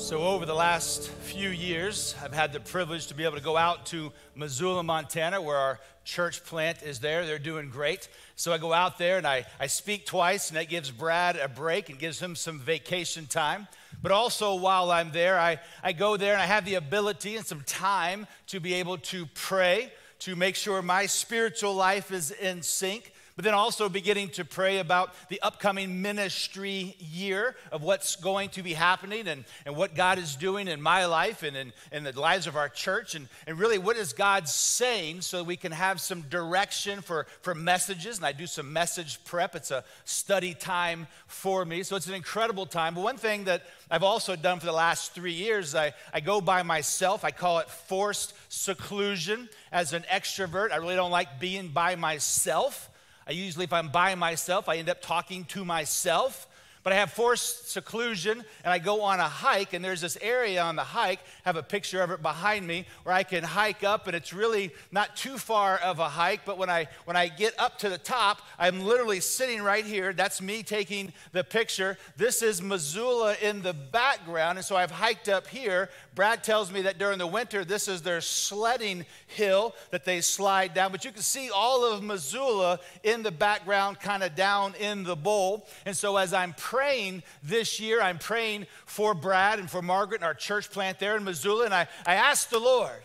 So over the last few years, I've had the privilege to be able to go out to Missoula, Montana, where our church plant is there. They're doing great. So I go out there and I speak twice, and that gives Brad a break and gives him some vacation time. But also while I'm there, I go there and I have the ability and some time to be able to pray, to make sure my spiritual life is in sync. But then also beginning to pray about the upcoming ministry year of what's going to be happening and what God is doing in my life and in the lives of our church. And really, what is God saying so that we can have some direction for messages. And I do some message prep. It's a study time for me. So it's an incredible time. But one thing that I've also done for the last 3 years, I go by myself. I call it forced seclusion. As an extrovert, I really don't like being by myself. I usually, if I'm by myself, I end up talking to myself. But I have forced seclusion, and I go on a hike, and there's this area on the hike, have a picture of it behind me, where I can hike up, and it's really not too far of a hike, but when I get up to the top, I'm literally sitting right here. That's me taking the picture. This is Missoula in the background, and so I've hiked up here. Brad tells me that during the winter, this is their sledding hill that they slide down, but you can see all of Missoula in the background, kind of down in the bowl. And so as I'm praying this year, I'm praying for Brad and for Margaret and our church plant there in Missoula, and I asked the Lord,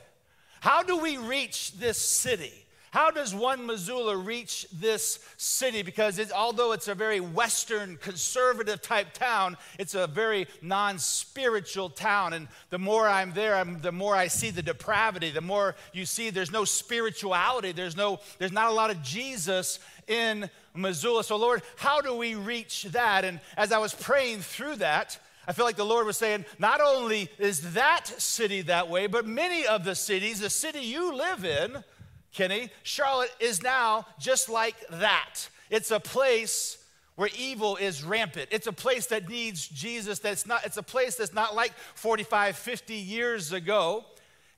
how do we reach this city? How does one Missoula reach this city? Because although it's a very Western, conservative type town, it's a very non-spiritual town. And the more I'm there, the more I see the depravity. The more you see there's no spirituality. There's not a lot of Jesus in Missoula. So Lord, how do we reach that? And as I was praying through that, I feel like the Lord was saying, not only is that city that way, but many of the cities, the city you live in, Kenny, Charlotte is now just like that. It's a place where evil is rampant. It's a place that needs Jesus. It's a place that's not like 45, 50 years ago.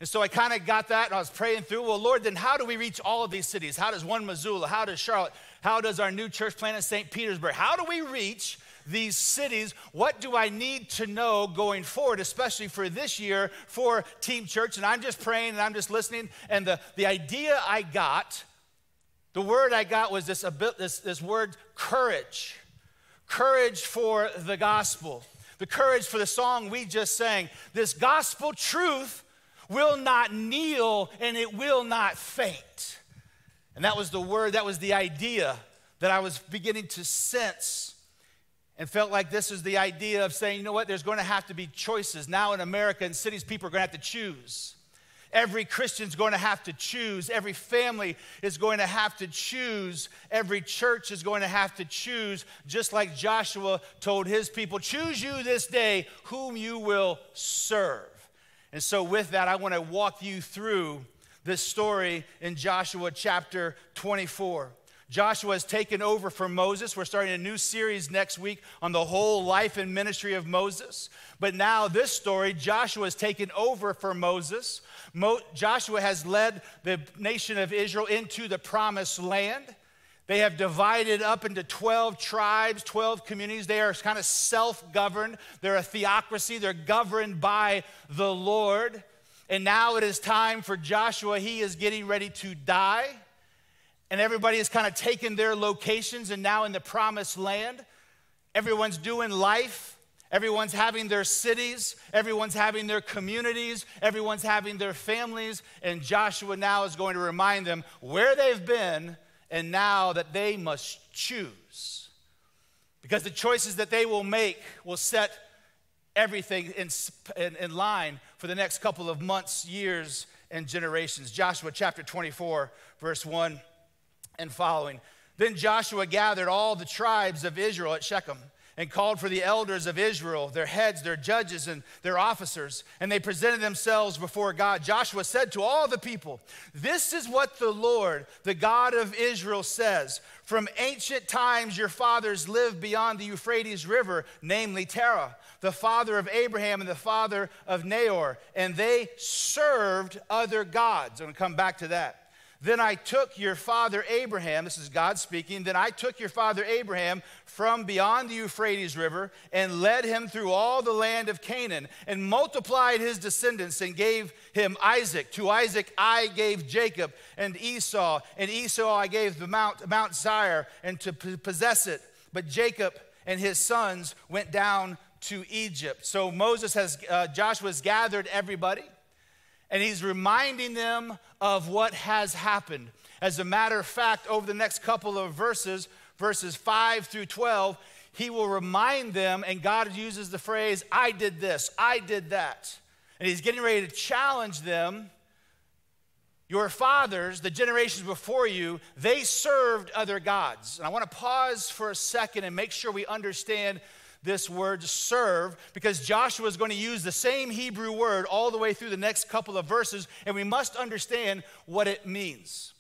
And so I kind of got that, and I was praying through, well, Lord, then how do we reach all of these cities? How does one Missoula? How does Charlotte? How does our new church plant in St. Petersburg? How do we reach these cities? What do I need to know going forward, especially for this year for Team Church? And I'm just praying and I'm just listening. And the idea I got, the word I got was this word courage. Courage for the gospel. The courage for the song we just sang. This gospel truth will not kneel and it will not faint. And that was the word, that was the idea that I was beginning to sense. And felt like this is the idea of saying, you know what, there's going to have to be choices. Now in America, in cities, people are going to have to choose. Every Christian's going to have to choose. Every family is going to have to choose. Every church is going to have to choose. Just like Joshua told his people, choose you this day whom you will serve. And so with that, I want to walk you through this story in Joshua chapter 24. Joshua has taken over from Moses. We're starting a new series next week on the whole life and ministry of Moses. But now this story, Joshua has taken over for Moses. Joshua has led the nation of Israel into the promised land. They have divided up into 12 tribes, 12 communities. They are kind of self-governed. They're a theocracy. They're governed by the Lord. And now it is time for Joshua. He is getting ready to die. And everybody has kind of taken their locations, and now in the promised land, everyone's doing life. Everyone's having their cities. Everyone's having their communities. Everyone's having their families. And Joshua now is going to remind them where they've been and now that they must choose. Because the choices that they will make will set everything in line for the next couple of months, years, and generations. Joshua chapter 24, verse 1. And following. Then Joshua gathered all the tribes of Israel at Shechem and called for the elders of Israel, their heads, their judges, and their officers, and they presented themselves before God. Joshua said to all the people, this is what the Lord, the God of Israel, says. From ancient times your fathers lived beyond the Euphrates River, namely Terah, the father of Abraham and the father of Nahor, and they served other gods. I'm going to come back to that. Then I took your father Abraham, this is God speaking, then I took your father Abraham from beyond the Euphrates River and led him through all the land of Canaan and multiplied his descendants and gave him Isaac. To Isaac I gave Jacob and Esau I gave the Mount Seir and to possess it. But Jacob and his sons went down to Egypt. So Joshua's gathered everybody, and he's reminding them of what has happened. As a matter of fact, over the next couple of verses 5 through 12, he will remind them, and God uses the phrase, I did this, I did that. And he's getting ready to challenge them. Your fathers, the generations before you, they served other gods. And I want to pause for a second and make sure we understand this word serve, because Joshua is going to use the same Hebrew word all the way through the next couple of verses, and we must understand what it means.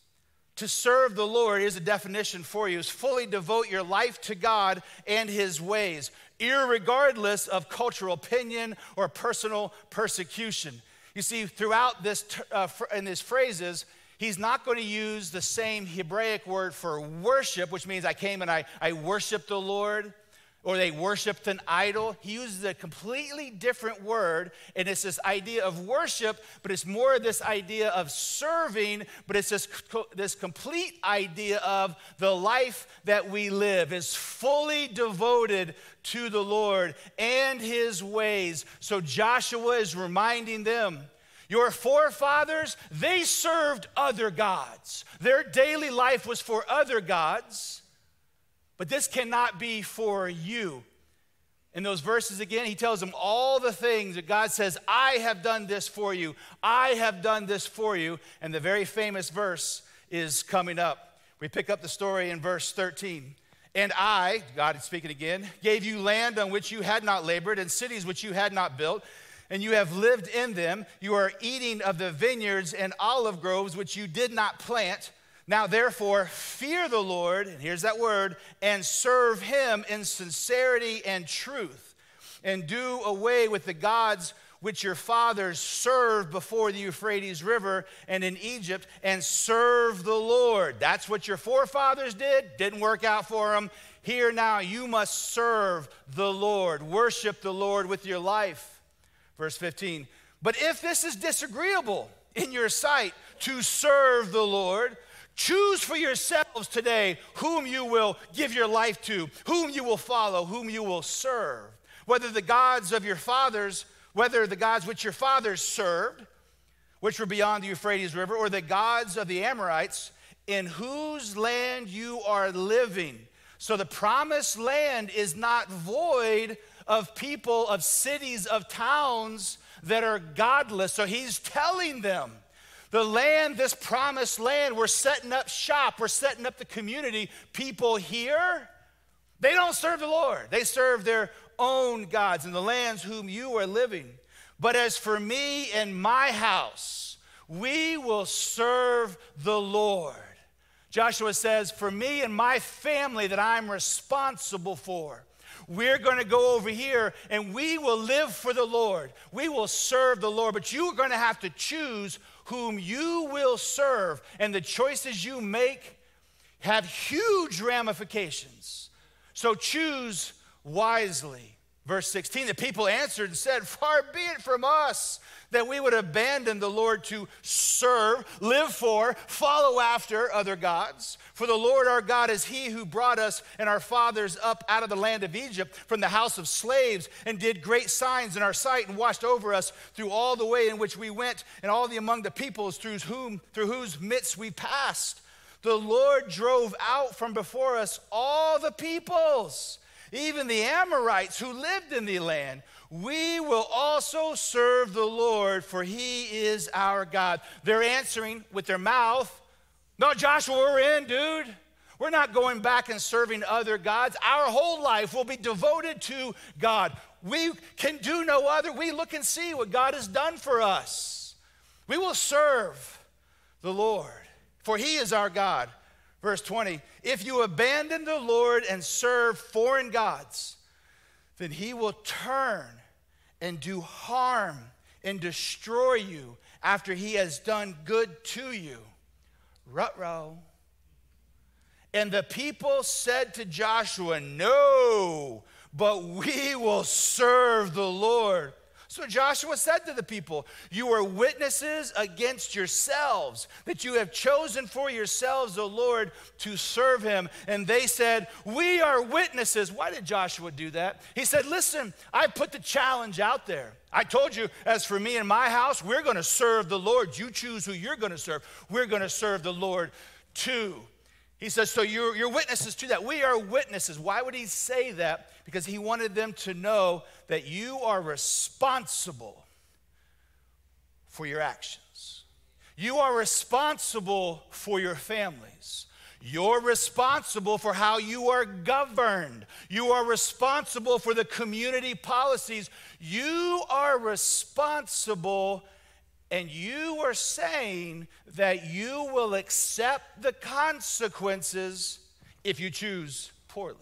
To serve the Lord, here's a definition for you, is fully devote your life to God and his ways, irregardless of cultural opinion or personal persecution. You see, throughout this, in these phrases, he's not going to use the same Hebraic word for worship, which means I came and I worshiped the Lord, or they worshiped an idol. He uses a completely different word, and it's this idea of worship, but it's more this idea of serving, but it's this complete idea of the life that we live is fully devoted to the Lord and his ways. So Joshua is reminding them, your forefathers, they served other gods. Their daily life was for other gods. But this cannot be for you. In those verses again, he tells them all the things that God says, I have done this for you. I have done this for you. And the very famous verse is coming up. We pick up the story in verse 13. And I, God is speaking again, gave you land on which you had not labored and cities which you had not built, and you have lived in them. You are eating of the vineyards and olive groves which you did not plant. Now, therefore, fear the Lord, and here's that word, and serve him in sincerity and truth, and do away with the gods which your fathers served before the Euphrates River and in Egypt, and serve the Lord. That's what your forefathers did. Didn't work out for them. Here now, you must serve the Lord. Worship the Lord with your life. Verse 15, but if this is disagreeable in your sight to serve the Lord, choose for yourselves today whom you will give your life to, whom you will follow, whom you will serve. Whether the gods which your fathers served, which were beyond the Euphrates River, or the gods of the Amorites, in whose land you are living. So the promised land is not void of people, of cities, of towns that are godless. So he's telling them, the land, this promised land, we're setting up shop, we're setting up the community. People here, they don't serve the Lord. They serve their own gods in the lands whom you are living. But as for me and my house, we will serve the Lord. Joshua says, for me and my family that I'm responsible for, we're going to go over here and we will live for the Lord. We will serve the Lord, but you're going to have to choose whom you will serve, and the choices you make have huge ramifications. So choose wisely. Verse 16, the people answered and said, far be it from us that we would abandon the Lord to serve, live for, follow after other gods. For the Lord our God is he who brought us and our fathers up out of the land of Egypt from the house of slaves, and did great signs in our sight, and watched over us through all the way in which we went, and all the among the peoples through whose midst we passed. The Lord drove out from before us all the peoples, even the Amorites who lived in the land. We will also serve the Lord, for he is our God. They're answering with their mouth, no, Joshua, we're in, dude. We're not going back and serving other gods. Our whole life will be devoted to God. We can do no other. We look and see what God has done for us. We will serve the Lord, for he is our God. Verse 20, if you abandon the Lord and serve foreign gods, then he will turn and do harm and destroy you after he has done good to you. Ruh-roh. And the people said to Joshua, no, but we will serve the Lord. So Joshua said to the people, you are witnesses against yourselves, that you have chosen for yourselves the Lord to serve him. And they said, we are witnesses. Why did Joshua do that? He said, listen, I put the challenge out there. I told you, as for me and my house, we're going to serve the Lord. You choose who you're going to serve. We're going to serve the Lord too. He says, so you're witnesses to that. We are witnesses. Why would he say that? Because he wanted them to know that you are responsible for your actions. You are responsible for your families. You're responsible for how you are governed. You are responsible for the community policies. You are responsible. And you are saying that you will accept the consequences if you choose poorly.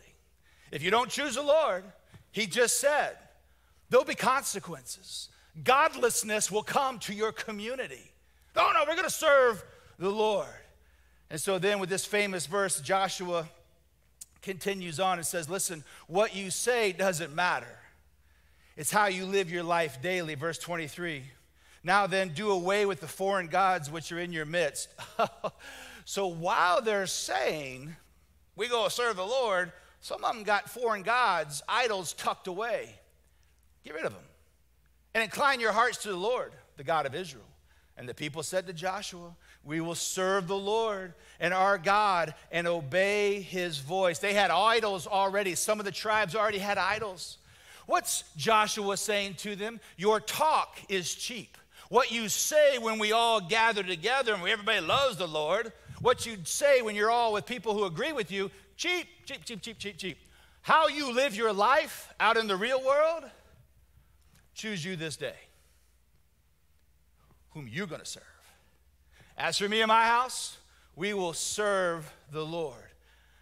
If you don't choose the Lord, he just said, there'll be consequences. Godlessness will come to your community. Oh, no, we're going to serve the Lord. And so then with this famous verse, Joshua continues on and says, listen, what you say doesn't matter. It's how you live your life daily. Verse 23. Now then, do away with the foreign gods which are in your midst. So while they're saying, we go serve the Lord, some of them got foreign gods, idols tucked away. Get rid of them. And incline your hearts to the Lord, the God of Israel. And the people said to Joshua, we will serve the Lord and our God and obey his voice. They had idols already. Some of the tribes already had idols. What's Joshua saying to them? Your talk is cheap. What you say when we all gather together and everybody loves the Lord, what you say when you're all with people who agree with you, cheap, cheap, cheap, cheap, cheap, cheap. How you live your life out in the real world, choose you this day whom you're going to serve. As for me and my house, we will serve the Lord.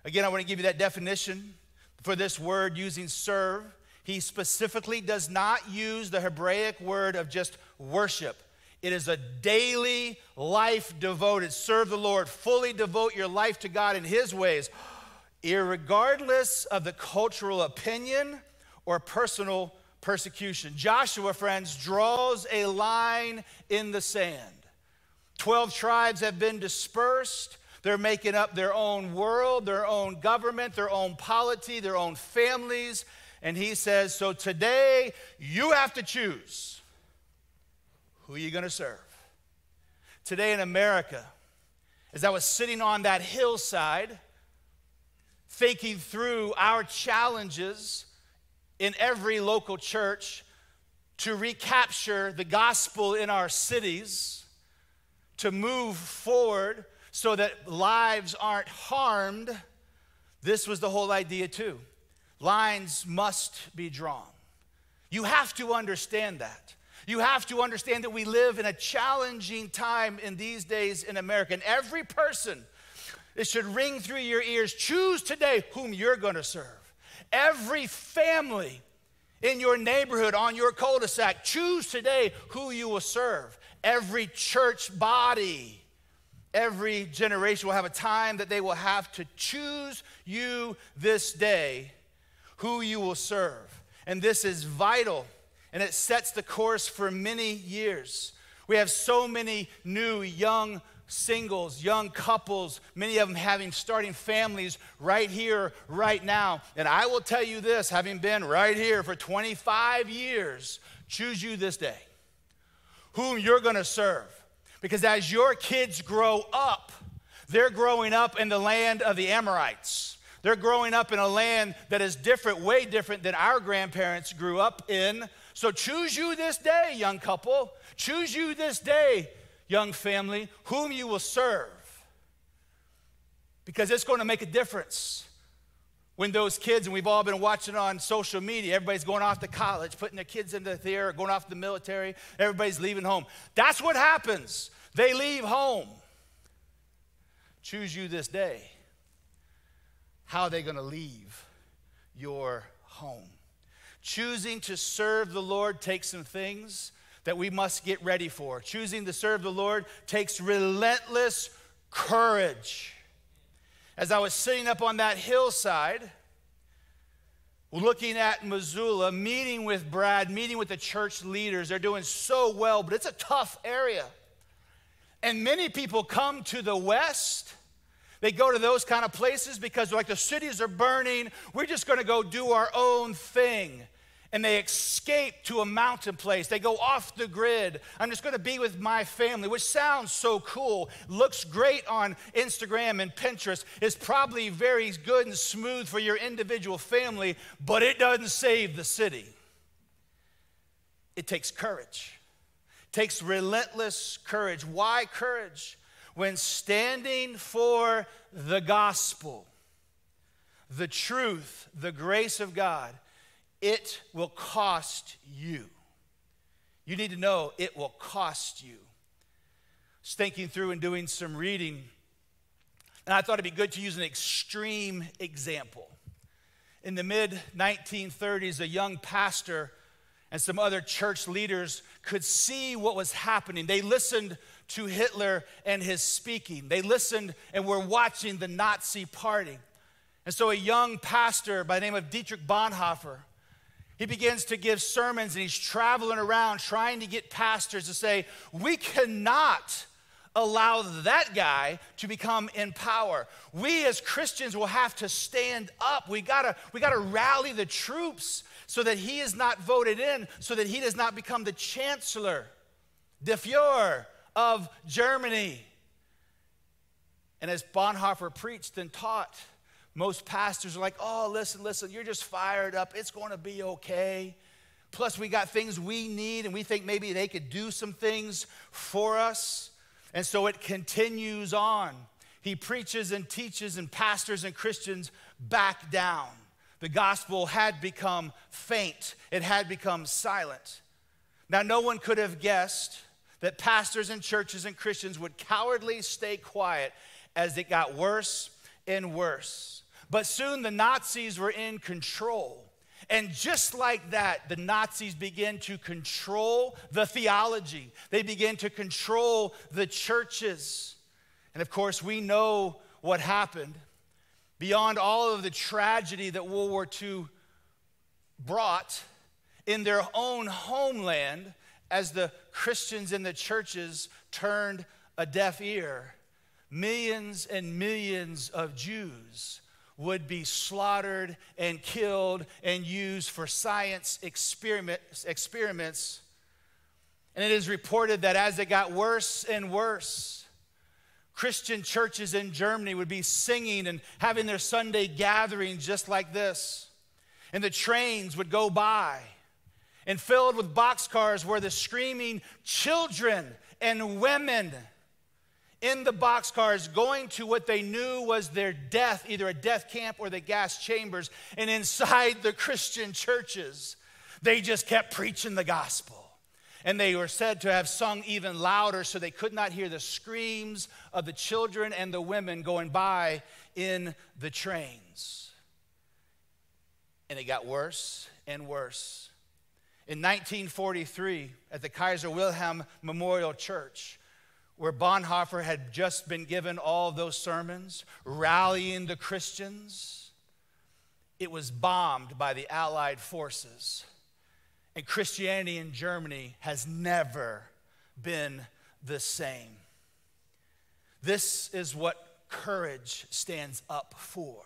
Again, I want to give you that definition for this word using serve. He specifically does not use the Hebraic word of just worship. It is a daily life devoted. Serve the Lord. Fully devote your life to God in his ways, irregardless of the cultural opinion or personal persecution. Joshua, friends, draws a line in the sand. 12 tribes have been dispersed. They're making up their own world, their own government, their own polity, their own families. And he says, so today you have to choose who you're going to serve. Today in America, as I was sitting on that hillside, thinking through our challenges in every local church to recapture the gospel in our cities, to move forward so that lives aren't harmed, this was the whole idea too. Lines must be drawn. You have to understand that. You have to understand that we live in a challenging time in these days in America. And every person, it should ring through your ears, choose today whom you're going to serve. Every family in your neighborhood, on your cul-de-sac, choose today who you will serve. Every church body, every generation will have a time that they will have to choose you this day who you will serve. And this is vital, and it sets the course for many years. We have so many new young singles, young couples, many of them starting families right here, right now. And I will tell you this, having been right here for 25 years, choose you this day whom you're going to serve. Because as your kids grow up, they're growing up in the land of the Amorites. They're growing up in a land that is different, way different than our grandparents grew up in. So choose you this day, young couple. Choose you this day, young family, whom you will serve. Because it's going to make a difference when those kids, and we've all been watching on social media, everybody's going off to college, putting their kids into the theater, going off to the military, everybody's leaving home. That's what happens. They leave home. Choose you this day. How are they going to leave your home? Choosing to serve the Lord takes some things that we must get ready for. Choosing to serve the Lord takes relentless courage. As I was sitting up on that hillside, looking at Missoula, meeting with Brad, meeting with the church leaders, they're doing so well, but it's a tough area. And many people come to the west. They go to those kind of places because like the cities are burning, we're just going to go do our own thing. And they escape to a mountain place. They go off the grid. I'm just going to be with my family, which sounds so cool. Looks great on Instagram and Pinterest. It's probably very good and smooth for your individual family, but it doesn't save the city. It takes courage. It takes relentless courage. Why courage? When standing for the gospel, the truth, the grace of God, it will cost you. You need to know it will cost you. I was thinking through and doing some reading, and I thought it'd be good to use an extreme example. In the mid-1930s, a young pastor and some other church leaders could see what was happening. They listened to Hitler and his speaking. They listened and were watching the Nazi party. And so a young pastor by the name of Dietrich Bonhoeffer, he begins to give sermons, and he's traveling around trying to get pastors to say, we cannot allow that guy to become in power. We as Christians will have to stand up. We gotta rally the troops so that he is not voted in, so that he does not become the chancellor, the Führer of Germany. And as Bonhoeffer preached and taught, most pastors are like, oh, listen, you're just fired up. It's going to be okay. Plus, we got things we need, and we think maybe they could do some things for us. And so it continues on. He preaches and teaches, and pastors and Christians back down. The gospel had become faint. It had become silent. Now, no one could have guessed that pastors and churches and Christians would cowardly stay quiet as it got worse and worse. But soon the Nazis were in control. And just like that, the Nazis began to control the theology. They began to control the churches. And of course, we know what happened. Beyond all of the tragedy that World War II brought in their own homeland, as the Christians in the churches turned a deaf ear, millions and millions of Jews would be slaughtered and killed and used for science experiments. And it is reported that as it got worse and worse, Christian churches in Germany would be singing and having their Sunday gatherings just like this. And the trains would go by and filled with boxcars were the screaming children and women in the boxcars going to what they knew was their death, either a death camp or the gas chambers. And inside the Christian churches, they just kept preaching the gospel. And they were said to have sung even louder so they could not hear the screams of the children and the women going by in the trains. And it got worse and worse. In 1943, at the Kaiser Wilhelm Memorial Church, where Bonhoeffer had just been given all those sermons, rallying the Christians, it was bombed by the Allied forces. And Christianity in Germany has never been the same. This is what courage stands up for.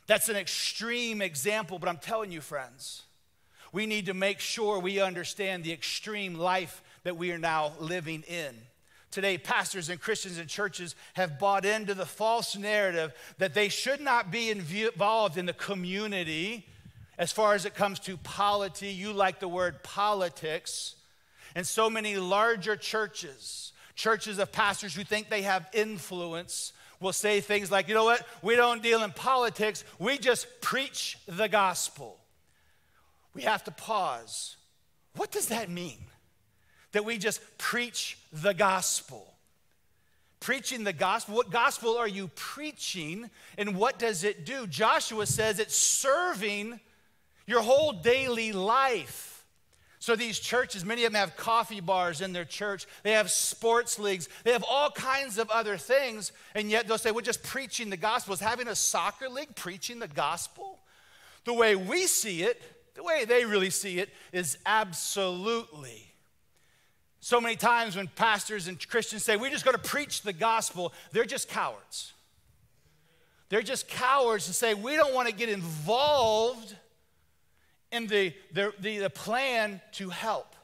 That's an extreme example, but I'm telling you, friends, we need to make sure we understand the extreme life that we are now living in. Today, pastors and Christians and churches have bought into the false narrative that they should not be involved in the community as far as it comes to polity. You like the word politics. And so many larger churches of pastors who think they have influence, will say things like, you know what, we don't deal in politics, we just preach the gospel. We have to pause. What does that mean? That we just preach the gospel. Preaching the gospel. What gospel are you preaching, and what does it do? Joshua says it's serving your whole daily life. So these churches, many of them have coffee bars in their church. They have sports leagues. They have all kinds of other things. And yet they'll say, we're just preaching the gospel. Is having a soccer league preaching the gospel? The way we see it, the way they really see it, is absolutely. So many times when pastors and Christians say, we're just going to preach the gospel, they're just cowards. They're just cowards to say, we don't want to get involved in the plan to help.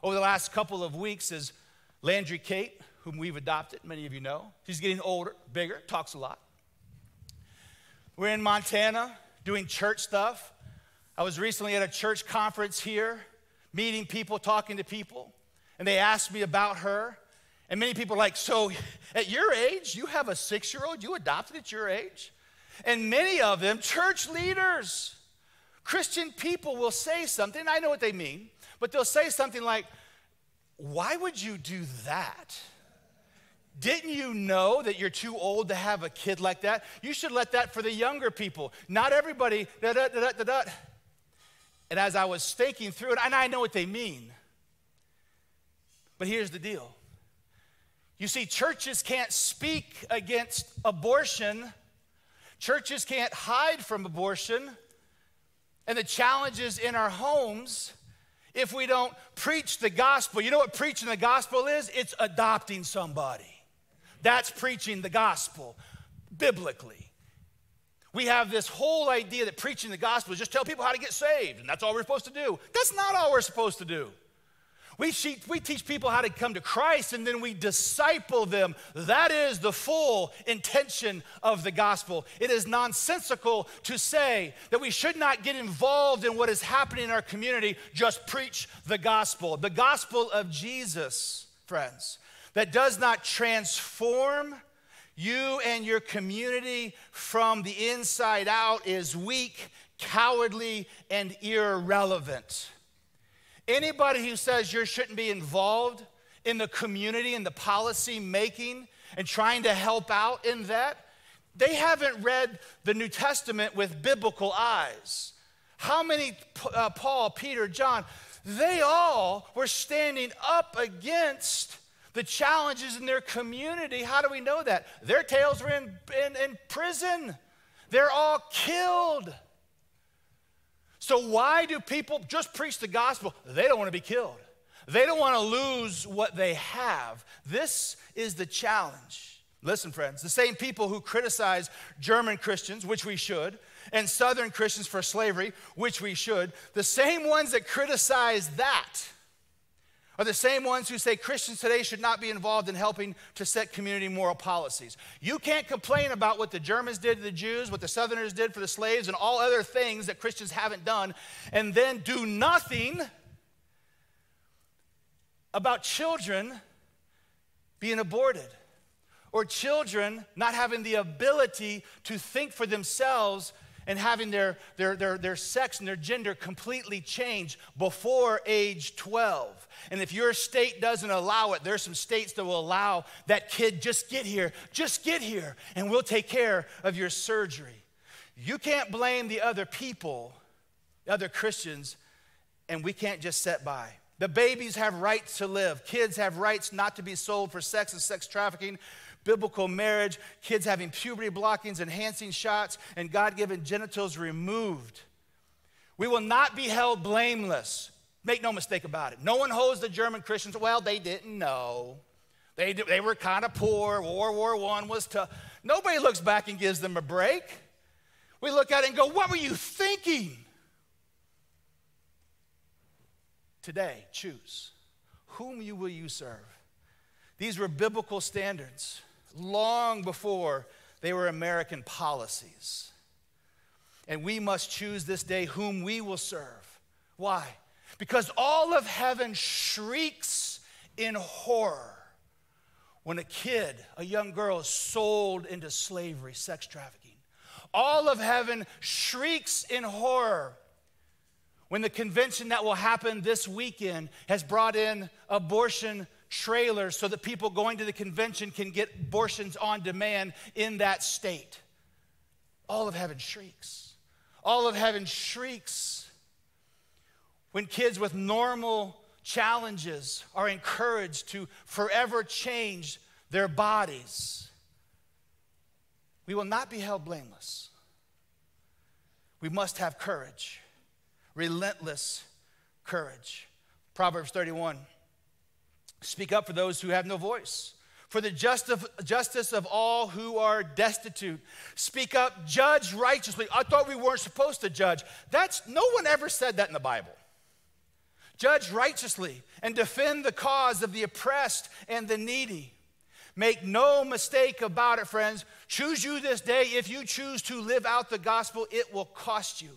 Over the last couple of weeks is Landry Kate, whom we've adopted, many of you know. She's getting older, bigger, talks a lot. We're in Montana doing church stuff. I was recently at a church conference here, meeting people, talking to people, and they asked me about her. And many people are like, so at your age, you have a 6-year-old you adopted at your age? And many of them, church leaders, Christian people will say something, I know what they mean, but they'll say something like, why would you do that? Didn't you know that you're too old to have a kid like that? You should let that for the younger people. Not everybody, da-da-da-da-da-da. And as I was thinking through it, and I know what they mean, but here's the deal. You see, churches can't speak against abortion. Churches can't hide from abortion and the challenges in our homes if we don't preach the gospel. You know what preaching the gospel is? It's adopting somebody. That's preaching the gospel biblically. We have this whole idea that preaching the gospel is just tell people how to get saved, and that's all we're supposed to do. That's not all we're supposed to do. We teach people how to come to Christ, and then we disciple them. That is the full intention of the gospel. It is nonsensical to say that we should not get involved in what is happening in our community, just preach the gospel. The gospel of Jesus, friends, that does not transform you and your community from the inside out is weak, cowardly, and irrelevant. Anybody who says you shouldn't be involved in the community and the policy making and trying to help out in that, they haven't read the New Testament with biblical eyes. How many, Paul, Peter, John, they all were standing up against the challenges in their community. How do we know that? Their tails were in prison. They're all killed. So why do people just preach the gospel? They don't want to be killed. They don't want to lose what they have. This is the challenge. Listen, friends, the same people who criticize German Christians, which we should, and Southern Christians for slavery, which we should, the same ones that criticize that are the same ones who say Christians today should not be involved in helping to set community moral policies. You can't complain about what the Germans did to the Jews, what the Southerners did for the slaves, and all other things that Christians haven't done, and then do nothing about children being aborted or children not having the ability to think for themselves and having their sex and their gender completely change before age 12. And if your state doesn't allow it, there's some states that will allow that kid, just get here, and we'll take care of your surgery. You can't blame the other people, the other Christians, and we can't just sit by. The babies have rights to live. Kids have rights not to be sold for sex and sex trafficking, biblical marriage, kids having puberty blockings, enhancing shots, and God-given genitals removed. We will not be held blameless. Make no mistake about it. No one holds the German Christians, well, they didn't know. They were kind of poor. World War I was tough. Nobody looks back and gives them a break. We look at it and go, what were you thinking? Today, choose. Whom will you serve? These were biblical standards long before they were American policies. And we must choose this day whom we will serve. Why? Because all of heaven shrieks in horror when a kid, a young girl, is sold into slavery, sex trafficking. All of heaven shrieks in horror when the convention that will happen this weekend has brought in abortion trailers so that people going to the convention can get abortions on demand in that state. All of heaven shrieks. All of heaven shrieks when kids with normal challenges are encouraged to forever change their bodies, we will not be held blameless. We must have courage, relentless courage. Proverbs 31, speak up for those who have no voice, for the justice of all who are destitute. Speak up, judge righteously. I thought we weren't supposed to judge. No one ever said that in the Bible. Judge righteously and defend the cause of the oppressed and the needy. Make no mistake about it, friends. Choose you this day. If you choose to live out the gospel, it will cost you.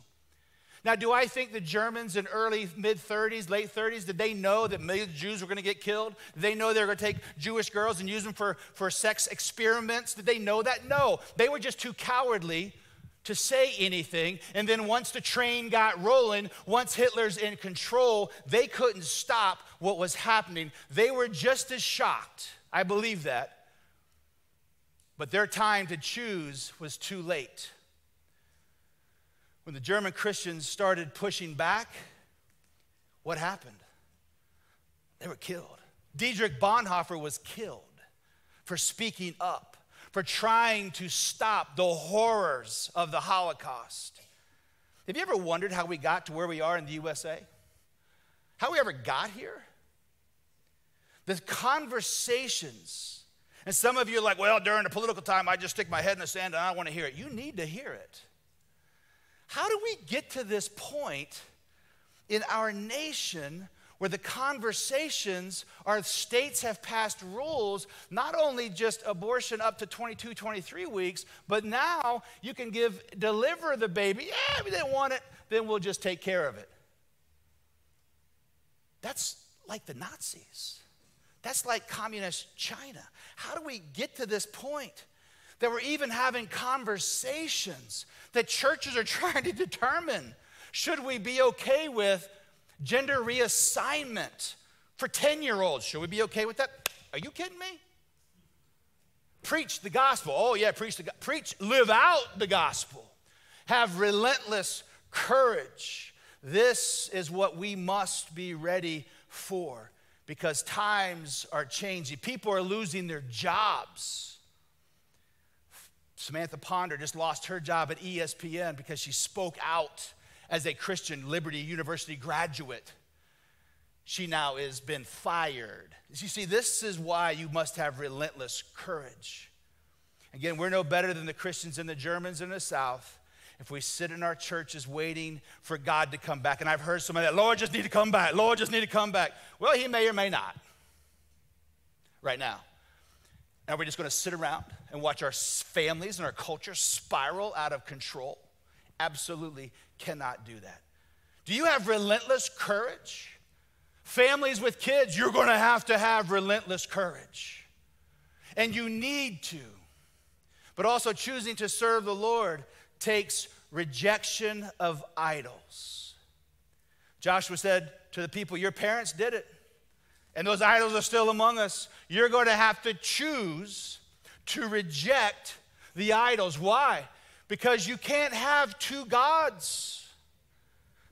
Now, do I think the Germans in early, mid-30s, late 30s, did they know that millions of Jews were going to get killed? Did they know they were going to take Jewish girls and use them for sex experiments? Did they know that? No. They were just too cowardly to say anything. And then once the train got rolling, once Hitler's in control, they couldn't stop what was happening. They were just as shocked. I believe that. But their time to choose was too late. When the German Christians started pushing back, what happened? They were killed. Dietrich Bonhoeffer was killed for speaking up, for trying to stop the horrors of the Holocaust. Have you ever wondered how we got to where we are in the USA? How we ever got here? The conversations, and some of you are like, well, during the political time, I just stick my head in the sand and I don't want to hear it. You need to hear it. How do we get to this point in our nation where the conversations, our states have passed rules, not only just abortion up to 22, 23 weeks, but now you can deliver the baby. Yeah, if you didn't want it, then we'll just take care of it. That's like the Nazis. That's like communist China. How do we get to this point that we're even having conversations that churches are trying to determine? Should we be okay with gender reassignment for 10-year-olds? Should we be okay with that? Are you kidding me? Preach the gospel. Oh yeah, live out the gospel. Have relentless courage. This is what we must be ready for, because times are changing. People are losing their jobs. Samantha Ponder just lost her job at ESPN because she spoke out as a Christian Liberty University graduate. She now has been fired. You see, this is why you must have relentless courage. Again, we're no better than the Christians and the Germans in the South if we sit in our churches waiting for God to come back. And I've heard some of that, Lord, just need to come back. Lord, just need to come back. Well, he may or may not right now. And we're just going to sit around and watch our families and our culture spiral out of control? Absolutely cannot do that. Do you have relentless courage? Families with kids, you're going to have relentless courage. And you need to. But also choosing to serve the Lord takes rejection of idols. Joshua said to the people, your parents did it, and those idols are still among us. You're going to have to choose to reject the idols. Why? Because you can't have two gods.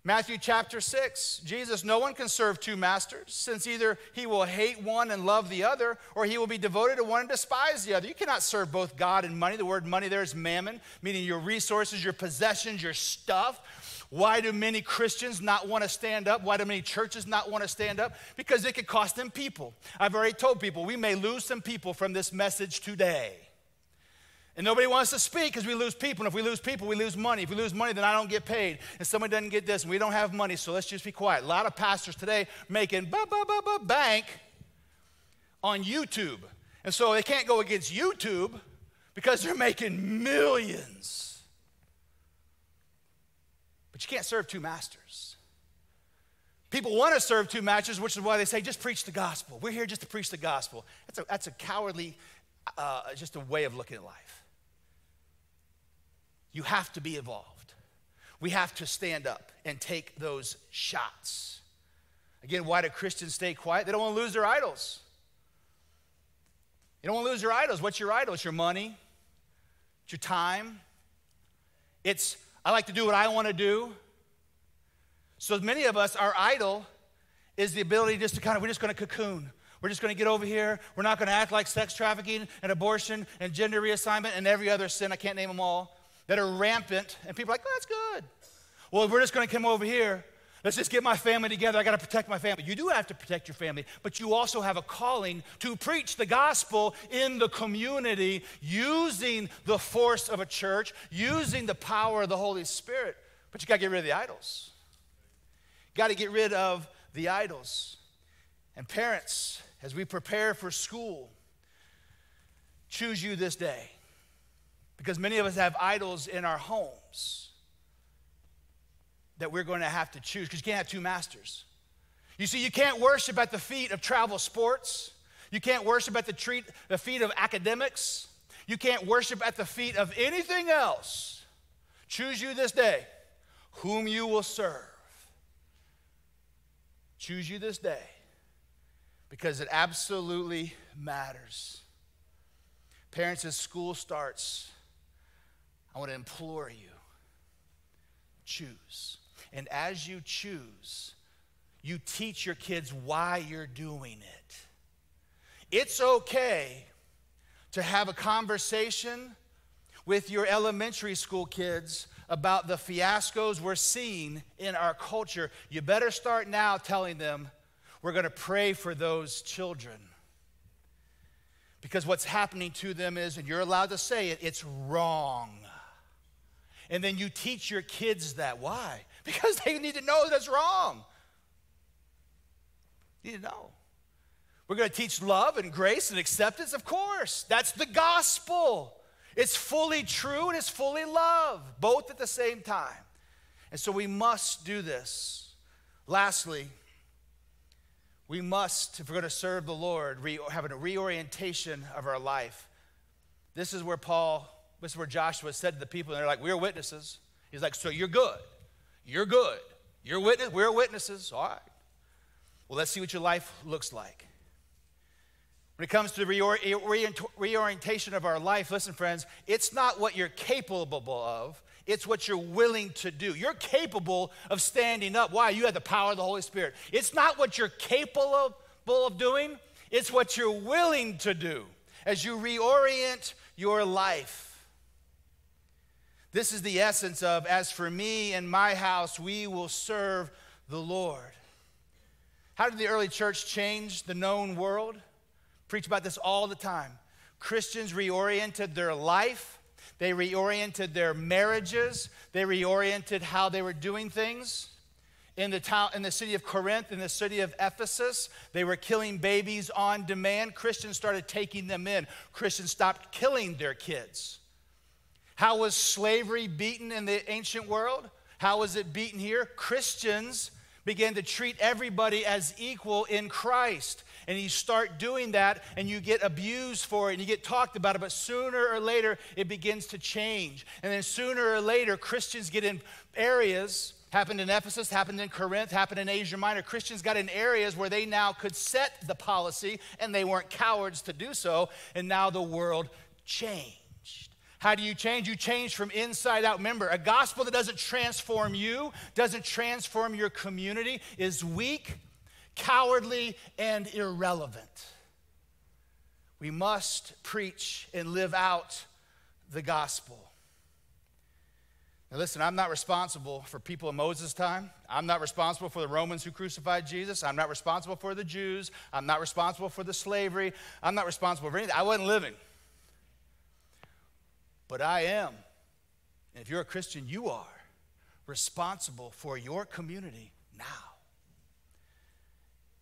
Matthew chapter 6, Jesus, no one can serve two masters, since either he will hate one and love the other, or he will be devoted to one and despise the other. You cannot serve both God and money. The word money there is mammon, meaning your resources, your possessions, your stuff. Why do many Christians not want to stand up? Why do many churches not want to stand up? Because it could cost them people. I've already told people we may lose some people from this message today. And nobody wants to speak because we lose people. And if we lose people, we lose money. If we lose money, then I don't get paid. And somebody doesn't get this, and we don't have money, so let's just be quiet. A lot of pastors today making bank on YouTube. And so they can't go against YouTube because they're making millions. But you can't serve two masters. People want to serve two masters, which is why they say, just preach the gospel. We're here just to preach the gospel. That's a cowardly, just a way of looking at life. You have to be involved. We have to stand up and take those shots. Again, why do Christians stay quiet? They don't want to lose their idols. You don't want to lose your idols. What's your idol? It's your money. It's your time. I like to do what I want to do. So many of us, our idol is the ability just to we're just going to cocoon. We're just going to get over here. We're not going to act like sex trafficking and abortion and gender reassignment and every other sin, I can't name them all, that are rampant. And people are like, oh, that's good. Well, we're just going to come over here. Let's just get my family together. I got to protect my family. You do have to protect your family, but you also have a calling to preach the gospel in the community using the force of a church, using the power of the Holy Spirit. But you got to get rid of the idols. You got to get rid of the idols. And parents, as we prepare for school, choose you this day. Because many of us have idols in our homes that we're going to have to choose, because you can't have two masters. You see, you can't worship at the feet of travel sports. You can't worship at the feet of academics. You can't worship at the feet of anything else. Choose you this day whom you will serve. Choose you this day, because it absolutely matters. Parents, as school starts, I want to implore you, choose. And as you choose, you teach your kids why you're doing it. It's okay to have a conversation with your elementary school kids about the fiascos we're seeing in our culture. You better start now telling them we're going to pray for those children. Because what's happening to them is, and you're allowed to say it, it's wrong. And then you teach your kids that. Why? Because they need to know that's wrong. You need to know. We're going to teach love and grace and acceptance, of course. That's the gospel. It's fully true and it's fully love, both at the same time. And so we must do this. Lastly, we must, if we're going to serve the Lord, have a reorientation of our life. This is where Joshua said to the people, and they're like, we're witnesses. He's like, so you're good. You're good. We're witnesses. All right. Well, let's see what your life looks like. When it comes to the reorientation of our life, listen, friends, it's not what you're capable of. It's what you're willing to do. You're capable of standing up. Why? You have the power of the Holy Spirit. It's not what you're capable of doing. It's what you're willing to do as you reorient your life. This is the essence of, as for me and my house, we will serve the Lord. How did the early church change the known world? Preach about this all the time. Christians reoriented their life. They reoriented their marriages. They reoriented how they were doing things. In the city of Corinth, in the city of Ephesus, they were killing babies on demand. Christians started taking them in. Christians stopped killing their kids. How was slavery beaten in the ancient world? How was it beaten here? Christians began to treat everybody as equal in Christ. And you start doing that, and you get abused for it, and you get talked about it, but sooner or later, it begins to change. And then sooner or later, Christians get in areas, happened in Ephesus, happened in Corinth, happened in Asia Minor. Christians got in areas where they now could set the policy, and they weren't cowards to do so, and now the world changed. How do you change? You change from inside out. Remember, a gospel that doesn't transform you, doesn't transform your community, is weak, cowardly, and irrelevant. We must preach and live out the gospel. Now listen, I'm not responsible for people in Moses' time. I'm not responsible for the Romans who crucified Jesus. I'm not responsible for the Jews. I'm not responsible for the slavery. I'm not responsible for anything. I wasn't living. But I am, and if you're a Christian, you are responsible for your community now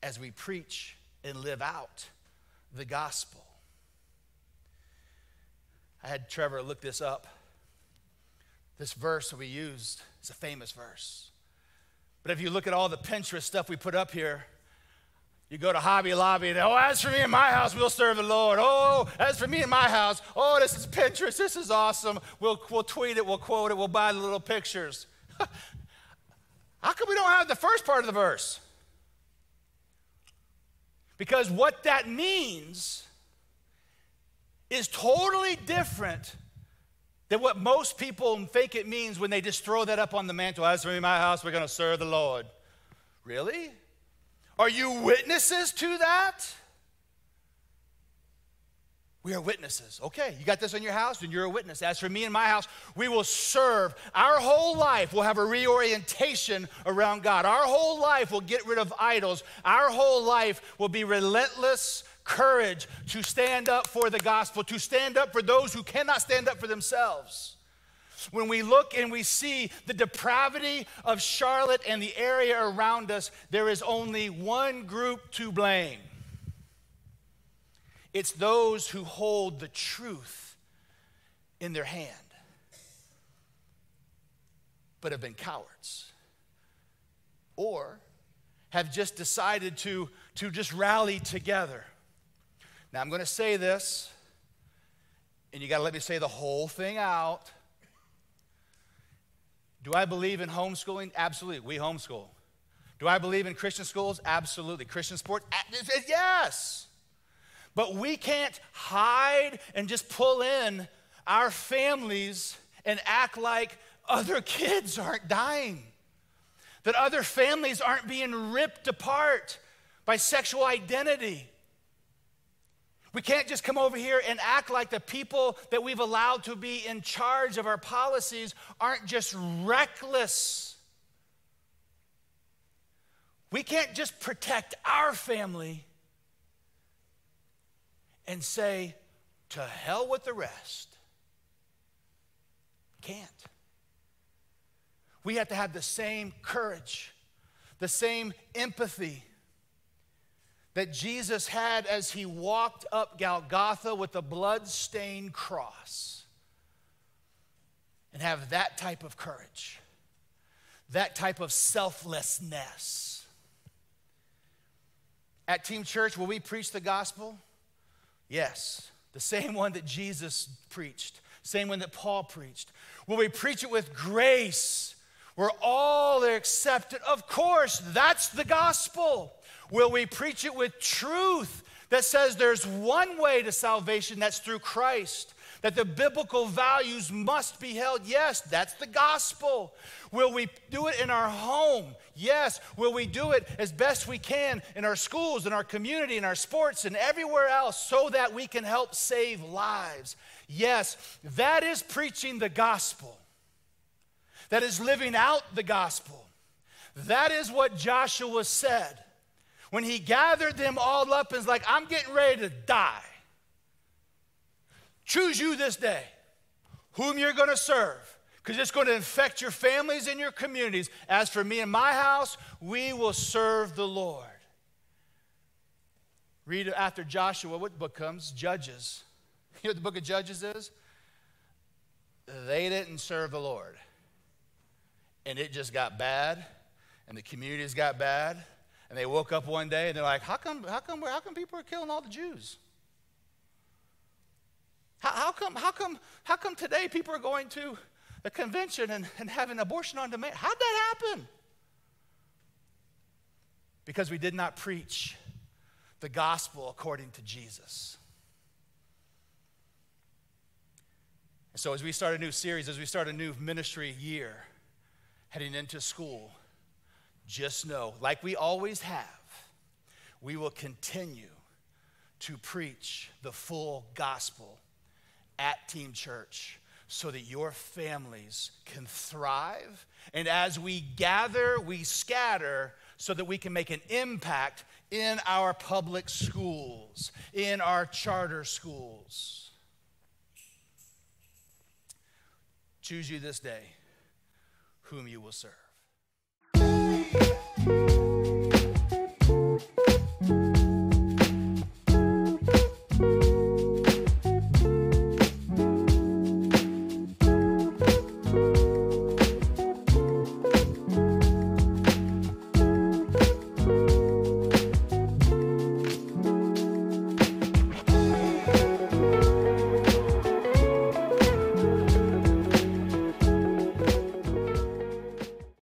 as we preach and live out the gospel. I had Trevor look this up. This verse that we used is a famous verse. But if you look at all the Pinterest stuff we put up here, you go to Hobby Lobby and, oh, as for me and my house, we'll serve the Lord. Oh, as for me and my house, oh, this is Pinterest. This is awesome. We'll tweet it. We'll quote it. We'll buy the little pictures. How come we don't have the first part of the verse? Because what that means is totally different than what most people think it means when they just throw that up on the mantle. As for me and my house, we're going to serve the Lord. Really? Are you witnesses to that? We are witnesses. Okay, you got this in your house, then you're a witness. As for me and my house, we will serve. Our whole life will have a reorientation around God. Our whole life will get rid of idols. Our whole life will be relentless courage to stand up for the gospel, to stand up for those who cannot stand up for themselves. When we look and we see the depravity of Charlotte and the area around us, there is only one group to blame. It's those who hold the truth in their hand, but have been cowards, or have just decided to just rally together. Now, I'm going to say this, and you got to let me say the whole thing out. Do I believe in homeschooling? Absolutely. We homeschool. Do I believe in Christian schools? Absolutely. Christian sports? Yes. But we can't hide and just pull in our families and act like other kids aren't dying, that other families aren't being ripped apart by sexual identity. We can't just come over here and act like the people that we've allowed to be in charge of our policies aren't just reckless. We can't just protect our family and say, to hell with the rest. Can't. We have to have the same courage, the same empathy that Jesus had as he walked up Golgotha with a blood-stained cross, and have that type of courage, that type of selflessness. At Team Church, will we preach the gospel? Yes, the same one that Jesus preached, same one that Paul preached. Will we preach it with grace, where all are accepted? Of course, that's the gospel. Will we preach it with truth that says there's one way to salvation, that's through Christ, that the biblical values must be held? Yes, that's the gospel. Will we do it in our home? Yes. Will we do it as best we can in our schools, in our community, in our sports, and everywhere else so that we can help save lives? Yes. That is preaching the gospel. That is living out the gospel. That is what Joshua said when he gathered them all up and was like, I'm getting ready to die. Choose you this day whom you're going to serve, because it's going to infect your families and your communities. As for me and my house, we will serve the Lord. Read after Joshua, what book comes? Judges. You know what the book of Judges is? They didn't serve the Lord. And it just got bad, and the communities got bad, and they woke up one day and they're like, how come people are killing all the Jews? How come today people are going to a convention and having abortion on demand? How'd that happen? Because we did not preach the gospel according to Jesus. And so as we start a new series, as we start a new ministry year, heading into school, just know, like we always have, we will continue to preach the full gospel at Team Church so that your families can thrive. And as we gather, we scatter so that we can make an impact in our public schools, in our charter schools. Choose you this day whom you will serve.